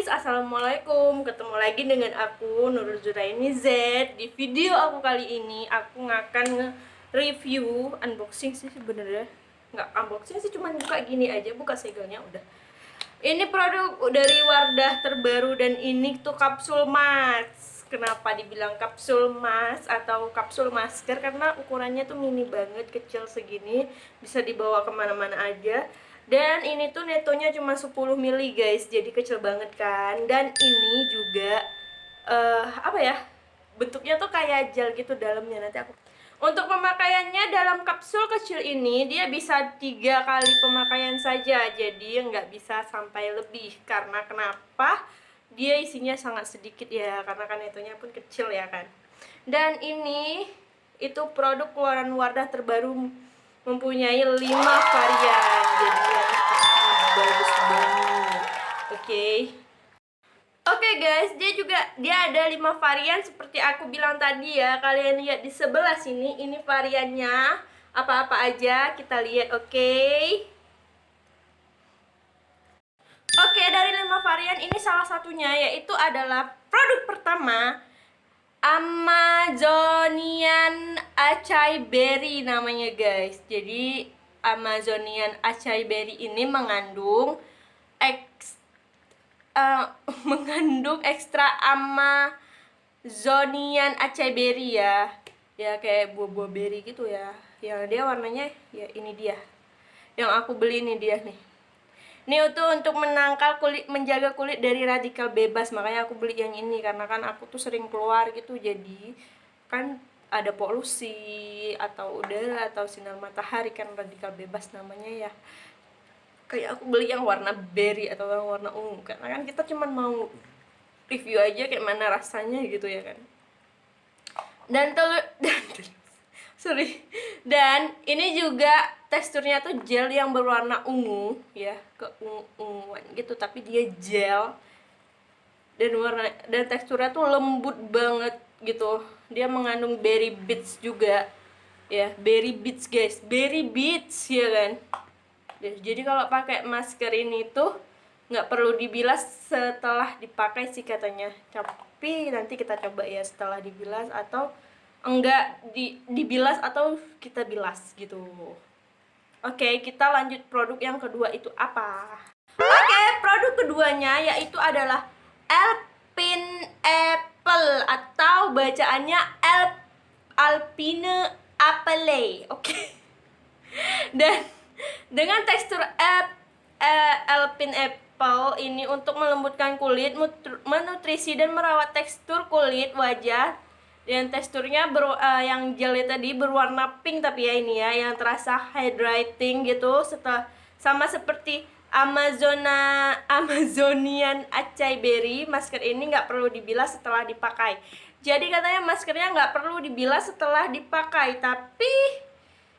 guys, assalamualaikum. Ketemu lagi dengan aku Nurul Zuraini Z. Di video aku kali ini aku akan nge-review, unboxing sih sebenarnya. Nggak unboxing sih, cuma buka gini aja, buka segelnya udah. Ini produk dari Wardah terbaru dan ini tuh kapsul mask. Kenapa dibilang kapsul mask atau kapsul masker? Karena ukurannya tuh mini banget, kecil segini, bisa dibawa kemana-mana aja. Dan ini tuh netonya cuma 10 mili guys, jadi kecil banget kan. Dan ini juga apa ya, bentuknya tuh kayak gel gitu dalamnya. Nanti aku untuk pemakaiannya dalam kapsul kecil ini dia bisa 3 kali pemakaian saja, jadi nggak bisa sampai lebih. Karena kenapa? Dia isinya sangat sedikit ya, karena kan netonya pun kecil ya kan. Dan ini itu produk keluaran Wardah terbaru, mempunyai 5 varian, jadi ya bagus banget. Oke guys, dia ada 5 varian seperti aku bilang tadi ya. Kalian lihat di sebelah sini, ini variannya apa-apa aja, kita lihat. Oke, dari 5 varian ini salah satunya yaitu adalah produk pertama, Amazonian Acai Berry namanya guys. Jadi Amazonian Acai Berry ini mengandung ekstra Amazonian Acai Berry ya. Ya kayak buah-buah berry gitu ya. Yang dia warnanya ya ini dia. Yang aku beli ini dia nih. Ini untuk menangkal kulit, menjaga kulit dari radikal bebas. Makanya aku beli yang ini karena kan aku tuh sering keluar gitu, jadi kan ada polusi atau udara atau sinar matahari, kan radikal bebas namanya ya. Kayak aku beli yang warna berry atau yang warna ungu karena kan kita cuma mau review aja kayak mana rasanya gitu ya kan. Dan ini juga teksturnya tuh gel yang berwarna ungu ya, keunguan gitu, tapi dia gel dan teksturnya tuh lembut banget gitu. Dia mengandung berry bits juga ya, berry bits guys, berry bits ya kan. Jadi kalau pakai masker ini tuh nggak perlu dibilas setelah dipakai sih katanya, tapi nanti kita coba ya setelah dibilas atau enggak dibilas atau kita bilas gitu. Oke, kita lanjut produk yang kedua itu apa? Oke, produk keduanya yaitu adalah Alpine Apple atau bacaannya Alpine Apple. Oke. Dan dengan tekstur Alpine Apple ini untuk melembutkan kulit, menutrisi dan merawat tekstur kulit wajah. Dan teksturnya yang gelnya tadi berwarna pink, tapi ya ini ya yang terasa hydrating gitu, sama seperti Amazonian Acai Berry. Masker ini nggak perlu dibilas setelah dipakai. Jadi katanya maskernya nggak perlu dibilas setelah dipakai, tapi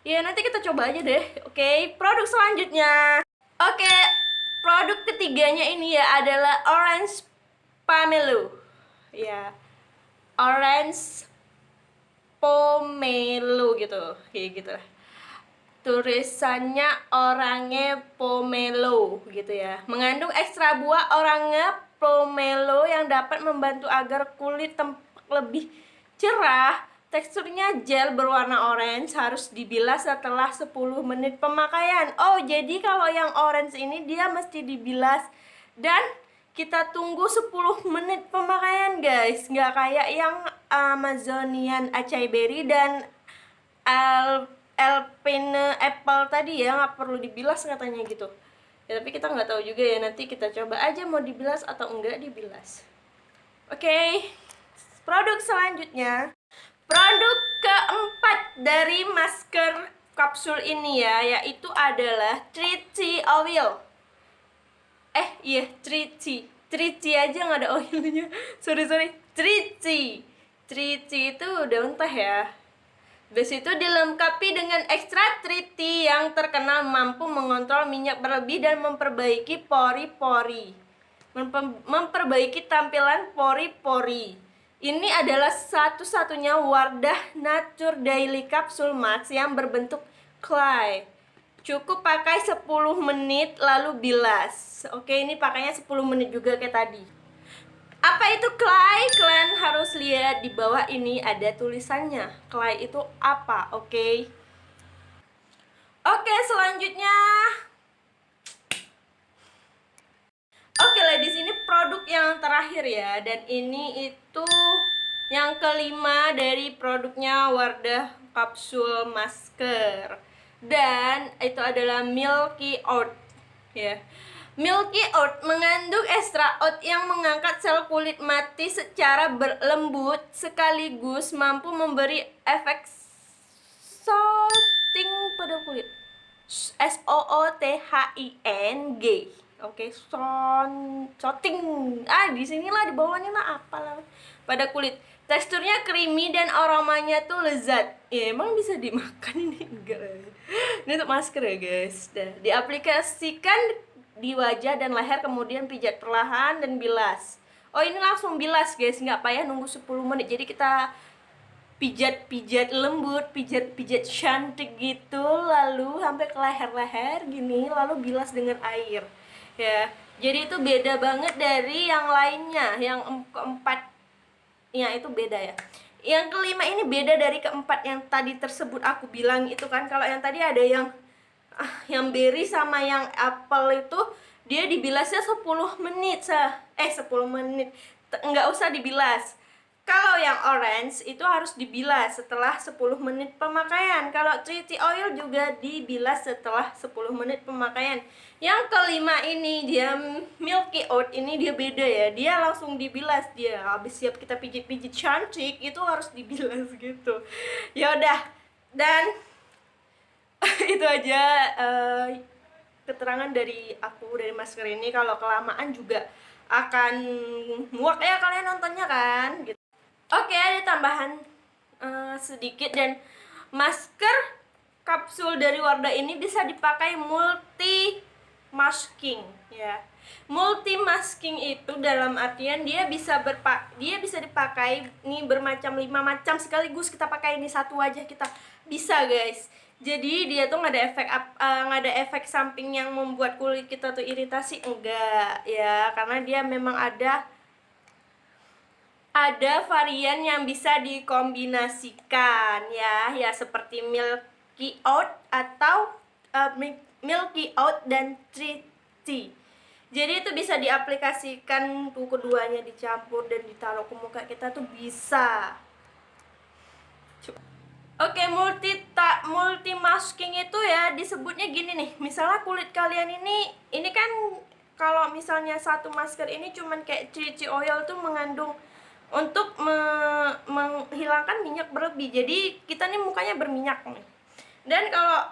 ya nanti kita coba aja deh. Oke, produk selanjutnya. Oke, produk ketiganya ini ya adalah Orange Pomelo. Ya, Orange Pomelo gitu, kayak gitu lah. Tulisannya Orange Pomelo gitu ya. Mengandung ekstra buah Orange Pomelo yang dapat membantu agar kulit tampak lebih cerah. Teksturnya gel berwarna orange, harus dibilas setelah 10 menit pemakaian. Oh, jadi kalau yang orange ini dia mesti dibilas dan kita tunggu 10 menit pemakaian guys. Nggak kayak yang Amazonian Acai Berry dan Alpine Apple tadi ya, nggak perlu dibilas katanya gitu ya, tapi kita nggak tahu juga ya, nanti kita coba aja mau dibilas atau enggak dibilas. Oke, produk selanjutnya, produk keempat dari masker kapsul ini ya, yaitu adalah Trichy Oil. Trichy aja nggak ada oilnya. sorry Trichy itu daun teh ya. Base itu dilengkapi dengan ekstrak triti yang terkenal mampu mengontrol minyak berlebih dan memperbaiki pori-pori. Memperbaiki tampilan pori-pori. Ini adalah satu-satunya Wardah Nature Daily Capsule Mask yang berbentuk clay. Cukup pakai 10 menit lalu bilas. Oke, ini pakainya 10 menit juga kayak tadi. Apa itu clay? Kalian harus lihat di bawah ini ada tulisannya. Clay itu apa? Oke. Oke, selanjutnya. Oke, ladies, ini produk yang terakhir ya. Dan ini itu yang kelima dari produknya Wardah kapsul masker. Dan itu adalah Milky Oat ya. Milky Oat mengandung ekstra oat yang mengangkat sel kulit mati secara berlembut sekaligus mampu memberi efek soothing pada kulit. SOOTHING. Oke, soothing. Disinilah di bawahnya lah apalah pada kulit. Teksturnya creamy dan aromanya tuh lezat. Ya, emang bisa dimakan ini enggak. Ini untuk masker ya, guys. Diaplikasikan di wajah dan leher, kemudian pijat perlahan dan bilas. Oh, ini langsung bilas, guys. Nggak payah nunggu 10 menit. Jadi kita pijat-pijat lembut, pijat-pijat cantik gitu, lalu sampai ke leher-leher gini, lalu bilas dengan air. Ya. Jadi itu beda banget dari yang lainnya. Yang keempat ya itu beda ya. Yang kelima ini beda dari keempat yang tadi tersebut aku bilang itu kan. Kalau yang tadi ada yang berry sama yang apel itu dia dibilasnya 10 menit 10 menit. Nggak usah dibilas. Kalau yang orange itu harus dibilas setelah 10 menit pemakaian. Kalau tree tea oil juga dibilas setelah 10 menit pemakaian. Yang kelima ini dia Milky Oat ini dia beda ya. Dia langsung dibilas dia. Habis siap kita pijit-pijit cantik itu harus dibilas gitu. Ya udah. Dan itu aja keterangan dari aku dari masker ini. Kalau kelamaan juga akan muak ya kalian nontonnya kan gitu. Oke, ada tambahan sedikit. Dan masker kapsul dari Wardah ini bisa dipakai multi masking ya. Multi masking itu dalam artian dia bisa dipakai nih bermacam 5 macam sekaligus kita pakai ini satu wajah kita bisa, guys. Jadi dia tuh nggak ada efek samping yang membuat kulit kita tuh iritasi, enggak ya, karena dia memang ada varian yang bisa dikombinasikan ya seperti Milky Oat atau Milky Oat dan Tree Tea. Jadi itu bisa diaplikasikan tuh keduanya dicampur dan ditaruh ke muka kita tuh bisa. Oke, multi masking itu ya disebutnya gini nih. Misalnya kulit kalian ini kan kalau misalnya satu masker ini cuman kayak Tree Tea oil tuh mengandung untuk menghilangkan minyak berlebih. Jadi kita nih mukanya berminyak nih. Dan kalau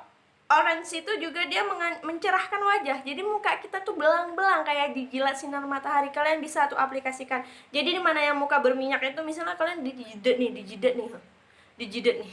orange itu juga dia mencerahkan wajah. Jadi muka kita tuh belang-belang kayak dijilat sinar matahari. Kalian bisa tuh aplikasikan. Jadi di mana yang muka berminyak itu misalnya kalian dijidat nih.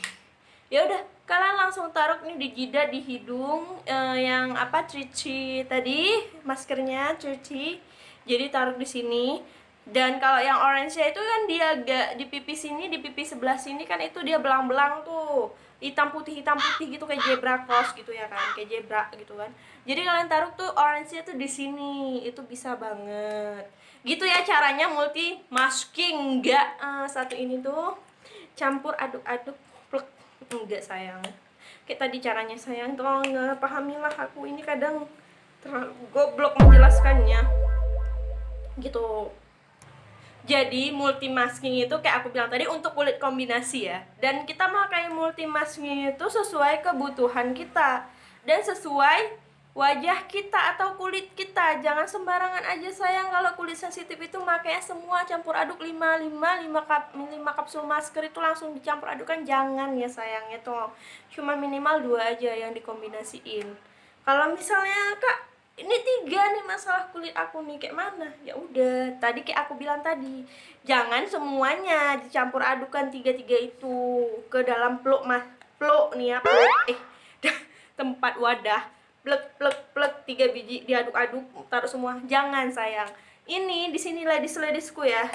Ya udah, kalian langsung taruh nih di jidat, di hidung yang Tree tadi maskernya Tree. Jadi taruh di sini. Dan kalau yang orange-nya itu kan dia agak di pipi sini, di pipi sebelah sini kan itu dia belang-belang tuh. Hitam putih gitu kayak zebra cross gitu ya kan, kayak zebra gitu kan. Jadi kalian taruh tuh orange-nya tuh di sini. Itu bisa banget. Gitu ya caranya multi masking. Enggak satu ini tuh campur aduk-aduk plek. Enggak sayang. Kayak tadi caranya sayang, tolong pahamilah aku ini kadang terlalu goblok menjelaskannya. Gitu. Jadi multi masking itu kayak aku bilang tadi untuk kulit kombinasi ya. Dan kita pakai multi masking itu sesuai kebutuhan kita dan sesuai wajah kita atau kulit kita. Jangan sembarangan aja sayang. Kalau kulit sensitif itu makanya semua campur aduk 5 kapsul masker itu langsung dicampur aduk kan jangan ya sayangnya tuh. Cuma minimal 2 aja yang dikombinasiin. Kalau misalnya Kak ini 3 nih masalah kulit aku nih kayak mana, ya udah tadi kayak aku bilang tadi, jangan semuanya dicampur adukan 3 itu ke dalam pluk nih ya, tempat wadah plek 3 biji diaduk-aduk taruh semua, jangan sayang. Ini di sini ladies-ladiesku ya,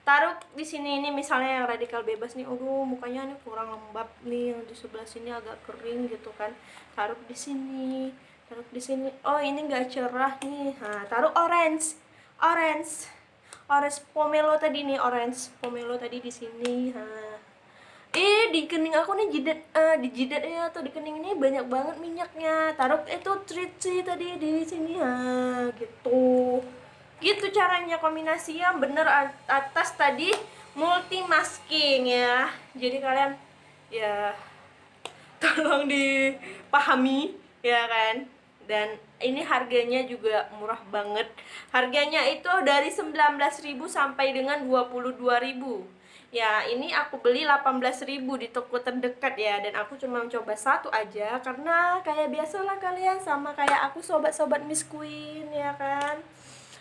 taruh di sini. Ini misalnya yang radikal bebas nih, aduh mukanya nih kurang lembab nih, yang di sebelah sini agak kering gitu kan, taruh di sini, taruh di sini. Oh ini nggak cerah nih, nah taruh orange, orange, orange pomelo tadi nih, orange pomelo tadi di sini. Nah di kening aku nih di jidatnya atau di kening ini banyak banget minyaknya, taruh itu trici tadi di sini. Nah gitu, gitu caranya, kombinasi yang bener atas tadi multi masking ya. Jadi kalian ya tolong dipahami ya kan. Dan ini harganya juga murah banget, harganya itu dari 19.000 sampai dengan 22.000 ya. Ini aku beli 18.000 di toko terdekat ya, dan aku cuma coba satu aja karena kayak biasalah kalian sama kayak aku, sobat-sobat Miss Queen ya kan.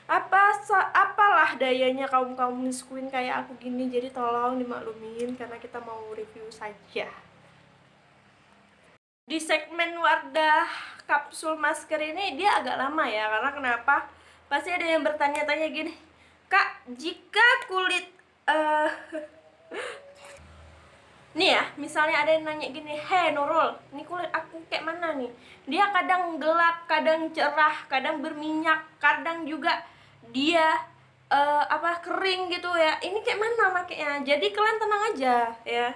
Apalah dayanya kaum Miss Queen kayak aku gini, jadi tolong dimaklumin karena kita mau review saja. Di segmen Wardah kapsul masker ini dia agak lama ya, karena kenapa? Pasti ada yang bertanya-tanya gini, Kak, jika kulit nih ya, misalnya ada yang nanya gini, "Hei Nurul, ini kulit aku kayak mana nih? Dia kadang gelap, kadang cerah, kadang berminyak, kadang juga dia kering gitu ya. Ini kayak mana makanya?" Jadi kalian tenang aja ya.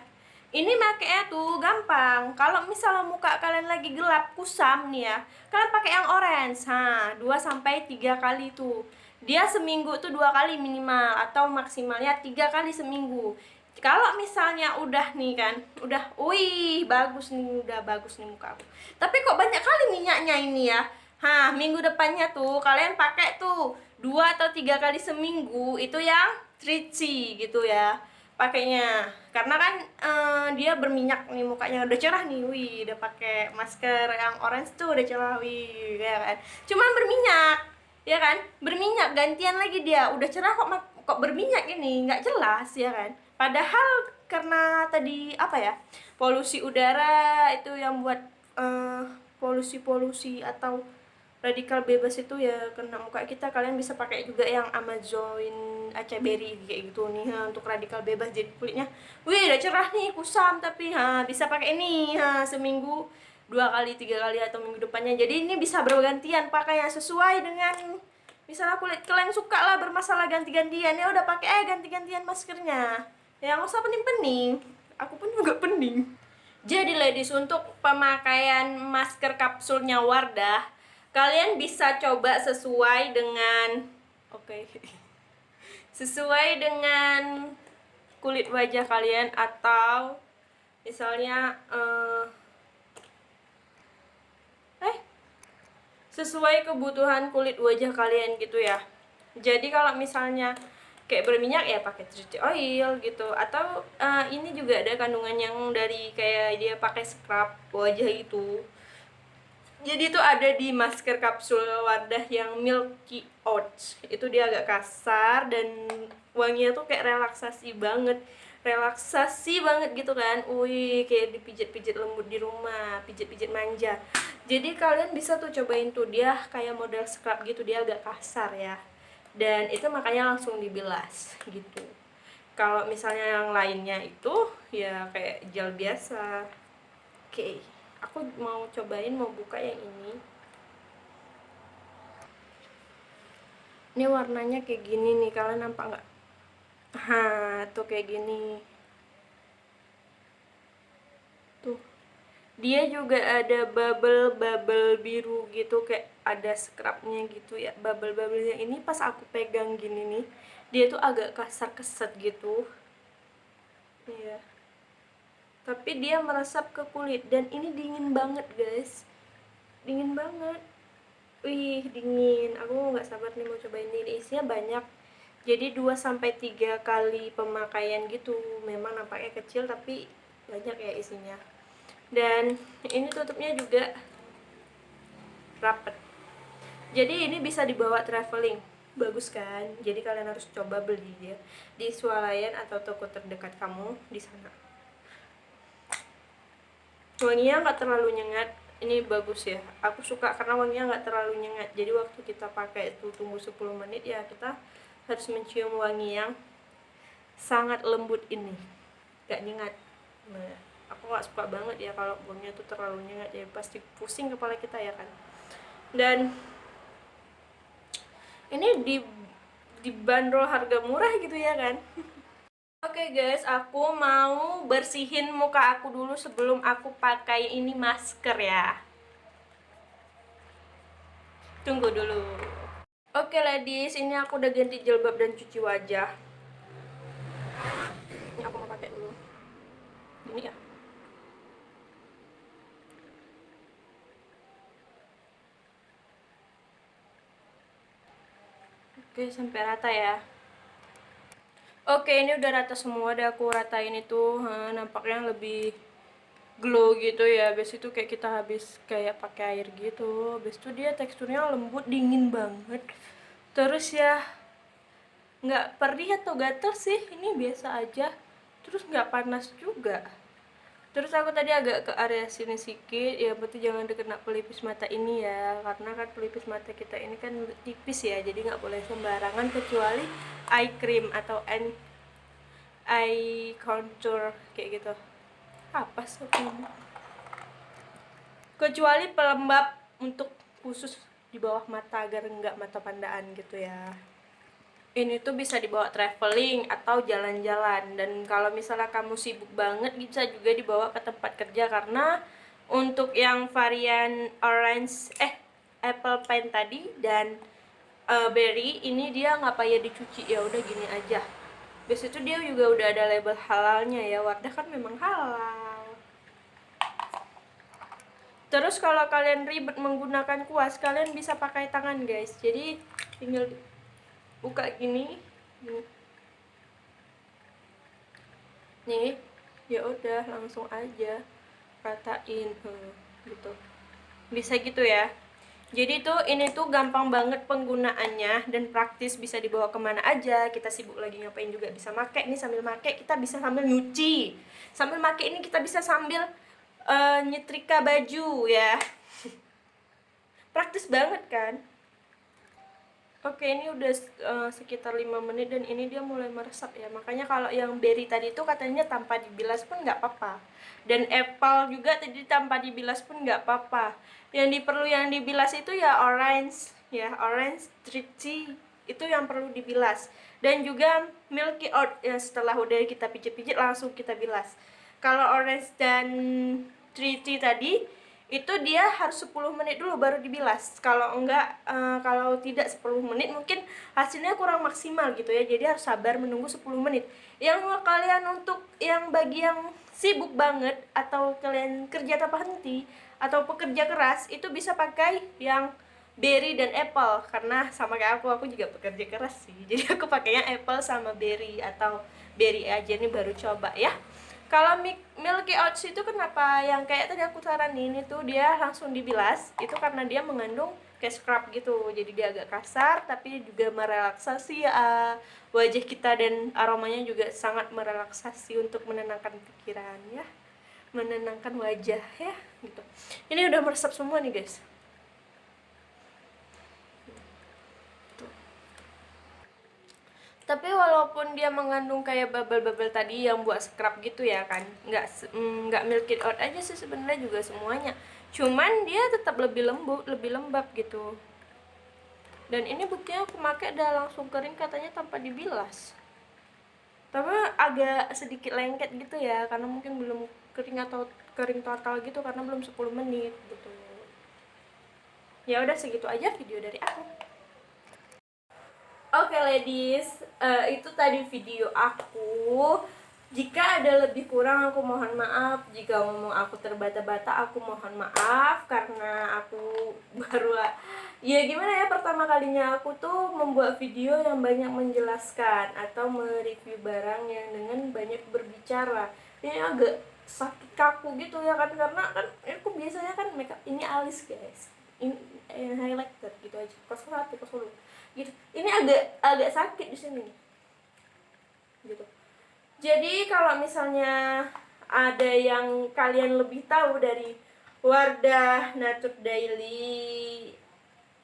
Ini makanya tuh gampang. Kalau misalnya muka kalian lagi gelap, kusam nih ya, kalian pakai yang orange. 2 sampai 3 kali tuh. Dia seminggu tuh 2 kali minimal, atau maksimalnya 3 kali seminggu. Kalau misalnya udah nih kan, udah wih bagus nih, udah bagus nih muka aku, tapi kok banyak kali minyaknya ini ya. Minggu depannya tuh kalian pakai tuh 2 atau 3 kali seminggu, itu yang trici gitu ya pakainya. Karena kan dia berminyak nih mukanya, udah cerah nih, wih udah pakai masker yang orange tuh udah cerah, wih ya kan. Cuman berminyak ya kan, berminyak gantian lagi dia, udah cerah kok berminyak ini, nggak jelas ya kan. Padahal karena tadi polusi udara itu yang buat polusi atau radikal bebas itu ya kena muka kita. Kalian bisa pakai juga yang Amazon Acai Berry kayak gitu nih untuk radikal bebas, jadi kulitnya wih udah cerah nih, kusam, tapi bisa pakai ini seminggu 2 kali 3 kali atau minggu depannya. Jadi ini bisa bergantian pakai yang sesuai dengan misalnya kulit kalian suka lah bermasalah ganti-gantian, ya udah pakai ganti-gantian maskernya ya, nggak usah pening-pening. Aku pun juga pening. Jadi ladies, untuk pemakaian masker kapsulnya Wardah, kalian bisa coba sesuai dengan sesuai dengan kulit wajah kalian, atau misalnya sesuai kebutuhan kulit wajah kalian gitu ya. Jadi kalau misalnya kayak berminyak ya pakai tricky oil gitu, atau ini juga ada kandungan yang dari kayak dia pakai scrub wajah itu. Jadi itu ada di masker kapsul Wardah yang Milky Oats. Itu dia agak kasar dan wanginya tuh kayak relaksasi banget. Relaksasi banget gitu kan. Wih, kayak dipijit-pijit lembut di rumah, pijit-pijit manja. Jadi kalian bisa tuh cobain tuh, dia kayak model scrub gitu, dia agak kasar ya. Dan itu makanya langsung dibilas gitu. Kalau misalnya yang lainnya itu ya kayak gel biasa. Oke, aku mau cobain, mau buka yang ini. Ini warnanya kayak gini nih, kalian nampak nggak? Tuh kayak gini. Tuh. Dia juga ada bubble biru gitu, kayak ada scrubnya gitu ya. Bubble-bubblenya ini pas aku pegang gini nih, dia tuh agak kasar keset gitu. Iya. Tapi dia meresap ke kulit, dan ini dingin banget guys, dingin banget. Wih dingin, aku nggak sabar nih mau cobain ini. Isinya banyak, jadi 2 sampai 3 kali pemakaian gitu. Memang nampaknya kecil tapi banyak ya isinya. Dan ini tutupnya juga rapet, jadi ini bisa dibawa traveling, bagus kan. Jadi kalian harus coba beli dia di swalayan atau toko terdekat kamu di sana. Wanginya nggak terlalu nyengat, ini bagus ya, aku suka karena wanginya nggak terlalu nyengat. Jadi waktu kita pakai itu tunggu 10 menit ya, kita harus mencium wangi yang sangat lembut ini, gak nyengat. Nah, aku gak suka banget ya kalau baunya tuh terlalu nyengat ya, pasti pusing kepala kita ya kan. Dan ini dibanderol harga murah gitu ya kan. Oke guys, aku mau bersihin muka aku dulu sebelum aku pakai ini masker ya. Tunggu dulu. Oke ladies, ini aku udah ganti jilbab dan cuci wajah. Ini aku mau pakai dulu. Ini ya. Oke, sampai rata ya. Oke, ini udah rata semua, udah aku ratain itu. Nampaknya lebih glow gitu ya. Habis itu kayak kita habis kayak pakai air gitu. Habis itu dia teksturnya lembut, dingin banget. Terus ya nggak perih atau gatel sih, ini biasa aja. Terus nggak panas juga. Terus aku tadi agak ke area sini sedikit, ya berarti jangan kena pelipis mata ini ya, karena kan pelipis mata kita ini kan tipis ya, jadi nggak boleh sembarangan kecuali eye cream atau eye contour kayak gitu. Apa sih ini? Kecuali pelembab untuk khusus di bawah mata agar nggak mata pandaan gitu ya. Ini tuh bisa dibawa traveling atau jalan-jalan, dan kalau misalnya kamu sibuk banget bisa juga dibawa ke tempat kerja, karena untuk yang varian orange apple pie tadi dan berry ini dia nggak payah dicuci, ya udah gini aja. Biasanya itu dia juga udah ada label halalnya ya, Wardah kan memang halal. Terus kalau kalian ribet menggunakan kuas, kalian bisa pakai tangan guys, jadi tinggal buka gini nih, ya udah langsung aja ratain gitu, bisa gitu ya. Jadi tuh ini tuh gampang banget penggunaannya dan praktis, bisa dibawa kemana aja. Kita sibuk lagi ngapain juga bisa make nih, sambil make kita bisa sambil nyuci, sambil make ini kita bisa sambil nyetrika baju ya. Praktis banget kan. Oke, ini udah sekitar 5 menit dan ini dia mulai meresap ya. Makanya kalau yang berry tadi itu katanya tanpa dibilas pun nggak apa-apa. Dan apple juga tadi tanpa dibilas pun nggak apa-apa. Yang dibilas itu ya orange, tree tea. Itu yang perlu dibilas. Dan juga milky oat yang setelah udah kita pijit-pijit langsung kita bilas. Kalau orange dan tree tea tadi itu dia harus 10 menit dulu baru dibilas. Kalau enggak, kalau tidak 10 menit mungkin hasilnya kurang maksimal gitu ya, jadi harus sabar menunggu 10 menit. Yang kalian untuk yang bagi yang sibuk banget atau kalian kerja tanpa henti atau pekerja keras, itu bisa pakai yang berry dan apple, karena sama kayak aku juga pekerja keras sih, jadi aku pakainya apple sama berry, atau berry aja nih baru coba ya. Kalau milky oats itu kenapa yang kayak tadi aku saranin itu dia langsung dibilas, itu karena dia mengandung kayak scrub gitu, jadi dia agak kasar tapi juga merelaksasi wajah kita, dan aromanya juga sangat merelaksasi untuk menenangkan pikiran ya, menenangkan wajah ya gitu. Ini udah meresap semua nih guys. Tapi walaupun dia mengandung kayak bubble-bubble tadi yang buat scrub gitu ya kan, nggak milk it out aja sih sebenarnya juga semuanya, cuman dia tetap lebih lembut, lebih lembab gitu. Dan ini buktinya aku pakai udah langsung kering katanya tanpa dibilas, tapi agak sedikit lengket gitu ya, karena mungkin belum kering atau kering total gitu karena belum 10 menit gitu. Ya udah segitu aja video dari aku. Oke ladies, itu tadi video aku. Jika ada lebih kurang aku mohon maaf. Jika ngomong aku terbata-bata aku mohon maaf, karena aku baru ya gimana ya, pertama kalinya aku tuh membuat video yang banyak menjelaskan atau mereview barang yang dengan banyak berbicara. Ini agak sakit kaku gitu ya kan, karena kan aku biasanya kan makeup ini alis guys, ini highlighter gitu aja, 01, 02 gitu. Ini agak sakit di sini gitu. Jadi kalau misalnya ada yang kalian lebih tahu dari Wardah Nature Daily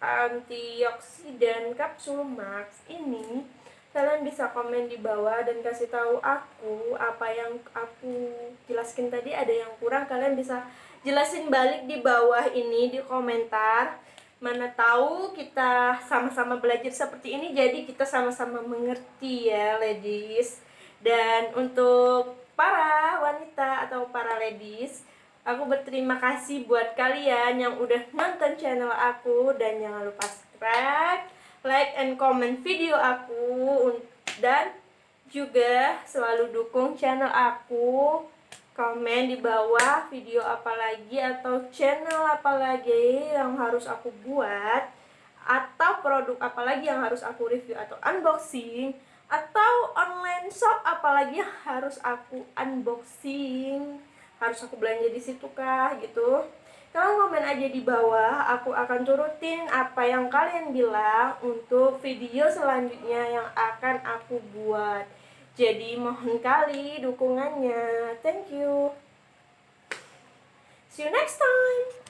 Antioksidan Kapsul Max ini, kalian bisa komen di bawah dan kasih tahu aku apa yang aku jelaskan tadi ada yang kurang, kalian bisa jelasin balik di bawah ini di komentar. Mana tahu kita sama-sama belajar seperti ini, jadi kita sama-sama mengerti ya ladies. Dan untuk para wanita atau para ladies, aku berterima kasih buat kalian yang udah nonton channel aku, dan jangan lupa subscribe, like and comment video aku, dan juga selalu dukung channel aku. Komen di bawah video apa lagi atau channel apa lagi yang harus aku buat, atau produk apa lagi yang harus aku review atau unboxing, atau online shop apalagi yang harus aku unboxing, harus aku belanja di situ kah gitu. Kalian komen aja di bawah, aku akan turutin apa yang kalian bilang untuk video selanjutnya yang akan aku buat. Jadi mohon kali dukungannya. Thank you. See you next time.